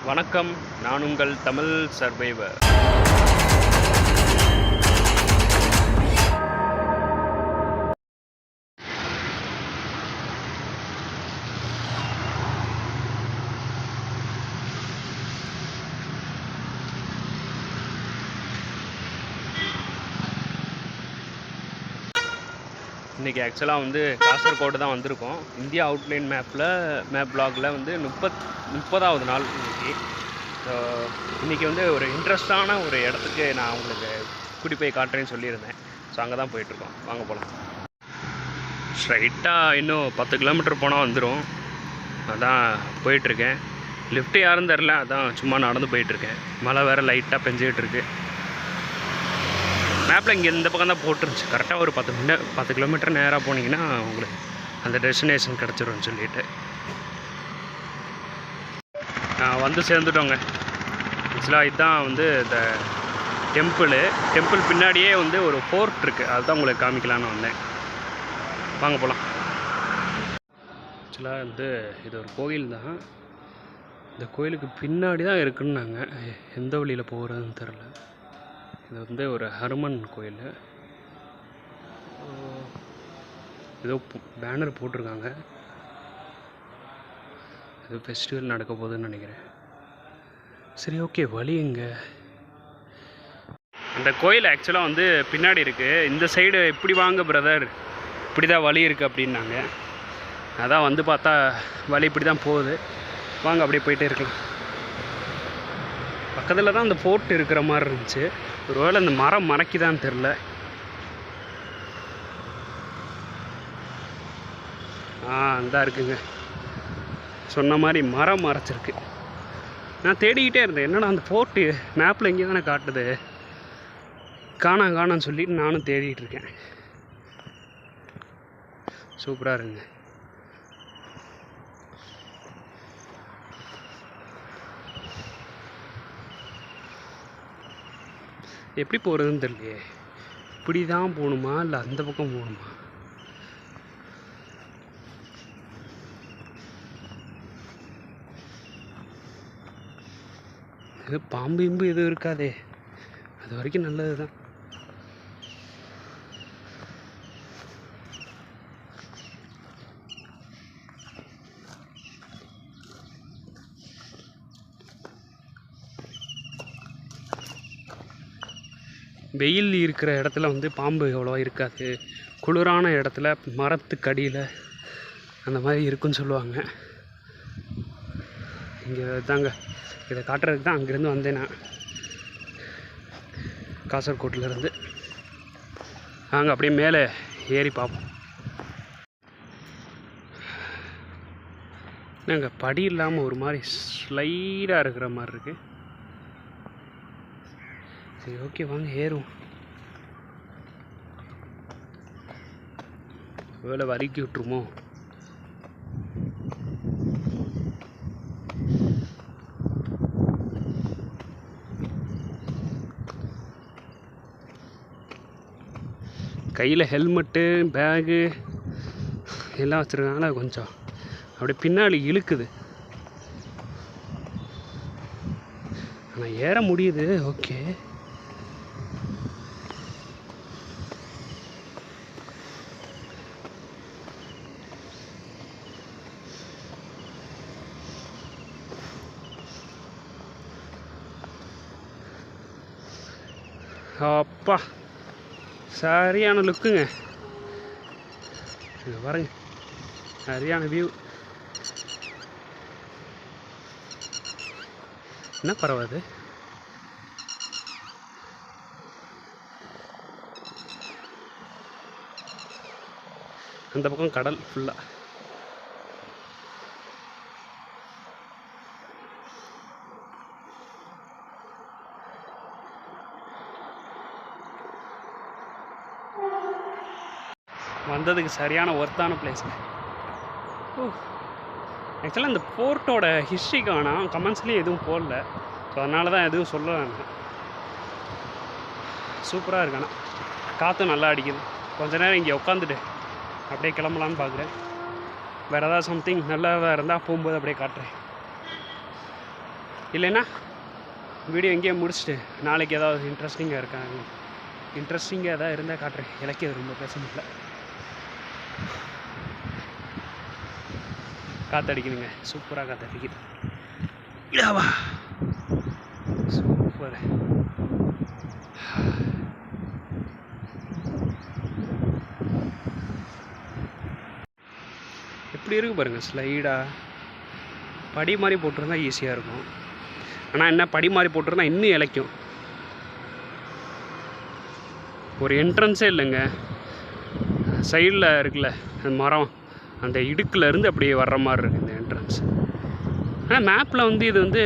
வணக்கம், நான் உங்கள் தமிழ் சர்வைவர். இன்றைக்கி ஆக்சுவலாக வந்து காசர்கோடு தான் வந்திருக்கோம். இந்தியா அவுட்லைன் மேப் பிளாகில் வந்து 30வது நாள் இன்றைக்கி. ஸோ இன்றைக்கி வந்து ஒரு இன்ட்ரெஸ்டான ஒரு இடத்துக்கு நான் உங்களுக்கு கூட்டி போய் காட்டுறேன்னு சொல்லியிருந்தேன். ஸோ அங்கே தான் போயிட்டுருக்கோம். வாங்க போகலாம். ஸ்ட்ரைட்டாக இன்னும் 10 கிலோமீட்டர் போனால் வந்துடும். அதான் போயிட்டுருக்கேன். லிஃப்ட்டு யாரும் தெரில, அதான் சும்மா நடந்து போயிட்டுருக்கேன். மழை வேறு லைட்டாக பெஞ்சிக்கிட்டு இருக்கு. மேப்பில் இங்கே இந்த பக்கம் தான் போட்டுருந்துச்சு. கரெக்டாக ஒரு 10 கிலோமீட்டர் நேராக போனீங்கன்னா உங்களுக்கு அந்த டெஸ்டினேஷன் கிடச்சிரும்னு சொல்லிட்டு வந்து சேர்ந்துட்டோங்க. ஆக்சுவலாக இதுதான் வந்து இந்த டெம்பிள் பின்னாடியே வந்து ஒரு ஃபோர்ட் இருக்குது. அதுதான் உங்களுக்கு காமிக்கலான்னு வந்தேன். வாங்க போகலாம். ஆக்சுவலாக வந்து இது ஒரு கோயில் தான். இந்த கோயிலுக்கு பின்னாடி தான் இருக்குன்னாங்க. எந்த வழியில் போகிறதுன்னு தெரில. இது வந்து ஒரு ஹனுமன் கோயில். ஏதோ பேனர் போட்டிருக்காங்க. ஏதோ ஃபெஸ்டிவல் நடக்க போகுதுன்னு நினைக்கிறேன். சரி, ஓகே. வழி எங்கே? அந்த கோயில் ஆக்சுவலாக வந்து பின்னாடி இருக்குது. இந்த சைடு இப்படி வாங்க பிரதர், இப்படி தான் வழி இருக்குது அப்படின்னாங்க. அதான் வந்து பார்த்தா வழி இப்படி தான் போகுது. வாங்க அப்படியே போயிட்டே இருக்கலாம். பக்கத்தில் தான் அந்த ஃபோர்ட் இருக்கிற மாதிரி இருந்துச்சு. ஒருவேளை இந்த மரம் மறைக்குதான்னு தெரில. இந்தா இருக்குங்க. சொன்ன மாதிரி மரம் மறைச்சிருக்கு. நான் தேடிக்கிட்டே இருந்தேன், என்னடா அந்த ஃபோர்ட்டு மேப்பில் எங்கே தானே காட்டுது, காணான்னு சொல்லிட்டு நானும் தேடிக்கிட்டு இருக்கேன். சூப்பராக இருக்குங்க. எப்படி போகிறதுன்னு தெரியலையே. இப்படி தான் போகணுமா இல்லை அந்த பக்கம் போகணுமா? இது பாம்பு எதுவும் இருக்காதே, அது வரைக்கும் நல்லது தான். வெயில் இருக்கிற இடத்துல வந்து பாம்பு எவ்வளோவா இருக்காது. குளிரான இடத்துல மரத்துக்கடியில் அந்த மாதிரி இருக்குன்னு சொல்லுவாங்க. இங்கே தாங்க இதை காட்டுறதுக்கு தான் அங்கேருந்து வந்தேன் நான், காசர்கோட்டிலேருந்து. நாங்கள் அப்படியே மேலே ஏறி பார்ப்போம். நாங்கள் படி இல்லாமல் ஒரு மாதிரி ஸ்லைடாக இருக்கிற மாதிரி இருக்குது. சரி, ஓகே, வாங்க ஏறுவோம். வேலை வலிக்கி விட்டுருமோ? கையில் ஹெல்மெட்டு, பேகு எல்லாம் வச்சுருக்காங்களா, கொஞ்சம் அப்படியே பின்னாடி இழுக்குது. ஆனால் ஏற முடியுது. ஓகே, அப்பா சரியான லுக்குங்க. இது பாருங்க, சரியான வியூ. என்ன பரவாது? அந்த பக்கம் கடல் ஃபுல்லாக. வந்ததுக்கு சரியான ஒர்த்தான பிளேஸுங்க. ஆக்சுவலாக இந்த போர்ட்டோட ஹிஸ்ட்ரி காணாம், கமெண்ட்ஸ்லேயும் எதுவும் போடல. ஸோ அதனால தான் எதுவும் சொல்ல வேண்டாம். சூப்பராக இருக்கு. ஆனால் காற்றும் நல்லா அடிக்குது. கொஞ்ச நேரம் இங்கே உட்காந்துட்டு அப்படியே கிளம்பலான்னு பார்க்குறேன். வேறு ஏதாவது சம்திங் நல்லதாக இருந்தால் போகும்போது அப்படியே காட்டுறேன். இல்லைன்னா வீடியோ எங்கேயே முடிச்சுட்டு நாளைக்கு ஏதாவது இன்ட்ரெஸ்டிங்காக எதாவது இருந்தால் காட்டுறேன். எனக்கு அது ரொம்ப பேச முடியல. காற்றடிக்குதுங்க, சூப்பராக காற்றடிக்குது. இடாவா சூப்பர். எப்படி இருக்குது பாருங்கள், ஸ்லைடாக படி மாதிரி போட்டிருந்தா ஈஸியாக இருக்கும். ஆனால் என்ன, படி மாதிரி போட்டிருந்தா இன்னும் இளைக்கும். ஒரு என்ட்ரன்ஸே இல்லைங்க. சைடில் இருக்குல்ல அந்த மரம், அந்த இடுக்குலேருந்து அப்படியே வர்ற மாதிரி இருக்குது இந்த என்ட்ரன்ஸ். ஆனால் மேப்பில் வந்து இது வந்து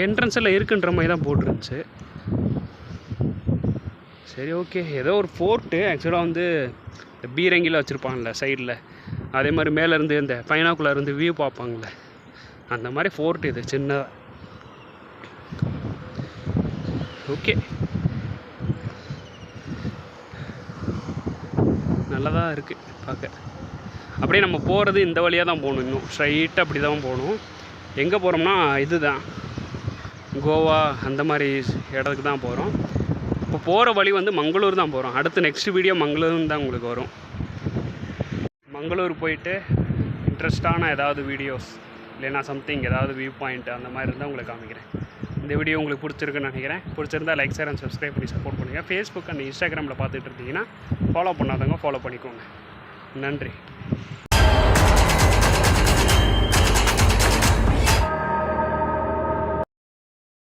என்ட்ரன்ஸில் இருக்குன்ற மாதிரி தான் போட்டிருந்துச்சு. சரி ஓகே, ஏதோ ஒரு ஃபோர்ட்டு. ஆக்சுவலாக வந்து இந்த பீரங்கியில் வச்சுருப்பாங்கள்ல சைடில், அதே மாதிரி மேலேருந்து இந்த பைனாக்குள்ளே இருந்து வியூ பார்ப்பாங்கள்ல, அந்த மாதிரி ஃபோர்ட் இது சின்னதாக. ஓகே, நல்லா தான் இருக்குது பார்க்க. அப்படியே நம்ம போகிறது இந்த வழியாக தான் போகணும், இன்னும் ஸ்ட்ரைட்டாக அப்படி தான் போகணும். எங்கே போகிறோம்னா இது தான் கோவா, அந்த மாதிரி இடத்துக்கு தான் போகிறோம். இப்போ போகிற வழி வந்து மங்களூர் தான் போகிறோம். அடுத்து நெக்ஸ்ட் வீடியோ மங்களூர் தான் உங்களுக்கு வரும். மங்களூர் போயிட்டு இன்ட்ரெஸ்டான ஏதாவது வீடியோஸ் இல்லைன்னா சம்திங் ஏதாவது வியூ பாயிண்ட் அந்த மாதிரி இருந்தால் உங்களுக்கு காமிக்கிறேன். இந்த வீடியோ உங்களுக்கு பிடிச்சிருக்குன்னு நினைக்கிறேன். பிடிச்சிருந்தா லைக், ஷேர் அண்ட் சப்ஸ்கிரைப் பண்ணி சப்போர்ட் பண்ணுங்கள். ஃபேஸ்புக் அண்ட் இன்ஸ்டாகிராமில் பார்த்துட்டு இருந்தீங்கன்னா ஃபாலோ பண்ணாதவங்க ஃபாலோ பண்ணிக்கோங்க. நன்றி.